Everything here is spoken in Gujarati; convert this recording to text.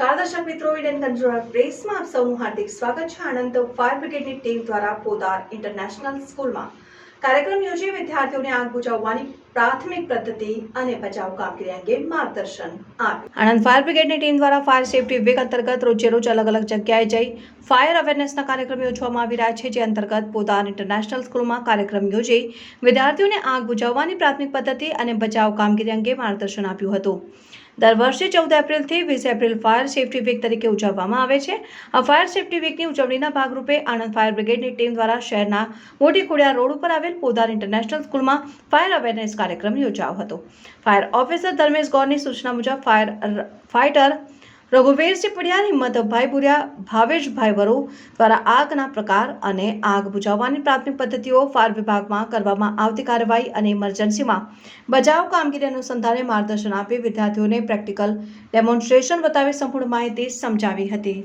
નમસ્કાર દર્શક મિત્રો, ઇન્ડિયન કંટ્રોલર પ્રેસમાં આપ સૌનું હાર્દિક સ્વાગત છે। આણંદ ફાયર બ્રિગેડની ટીમ દ્વારા પોદાર ઇન્ટરનેશનલ સ્કૂલમાં કાર્યક્રમ યોજી વિદ્યાર્થીઓને આગ બુઝાવવાની પ્રાથમિક પદ્ધતિ અને બચાવ કામગીરી અંગે માર્ગદર્શન આપ્યું। આણંદ ફાયર બ્રિગેડની ટીમ દ્વારા ફાયર સેફટી વીક અંતર્ગત રોજેરોજ અલગ અલગ જગ્યાએ જઈ ફાયર અવેરનેસના કાર્યક્રમ યોજવામાં આવી રહ્યા છે, જે અંતર્ગત પોદાર ઇન્ટરનેશનલ સ્કૂલમાં કાર્યક્રમ યોજી વિદ્યાર્થીઓને આગ બુઝાવવાની પ્રાથમિક પદ્ધતિ અને બચાવ કામગીરી અંગે માર્ગદર્શન આપ્યું હતું। દર વર્ષે 14 એપ્રિલથી 20 એપ્રિલ ફાયર સેફટી વીક તરીકે ઉજવવામાં આવે છે। આ ફાયર સેફટી વીકની ઉજવણીના ભાગરૂપે આણંદ ફાયર બ્રિગેડની ટીમ દ્વારા શહેરના મોટી ખોડિયાર રોડ ઉપર આવેલ પોદાર ઇન્ટરનેશનલ સ્કૂલમાં ફાયર અવેરનેસ કાર્યક્રમ યોજાયો હતો। ફાયર ઓફિસર ધર્મેશ ગૌરની સૂચના મુજબ ફાયટર રઘુવીરસિંહ પડિયાર, હિંમતભાઈ ભુરિયા, ભાવેશભાઈ વરુ દ્વારા આગના પ્રકાર અને આગ બુઝાવવાની પ્રાથમિક પદ્ધતિઓ, ફાયર વિભાગમાં કરવામાં આવતી કાર્યવાહી અને ઇમરજન્સીમાં બચાવ કામગીરી અનુસંધાને માર્ગદર્શન આપી વિદ્યાર્થીઓને પ્રેક્ટિકલ ડેમોન્સ્ટ્રેશન બતાવી સંપૂર્ણ માહિતી સમજાવી હતી।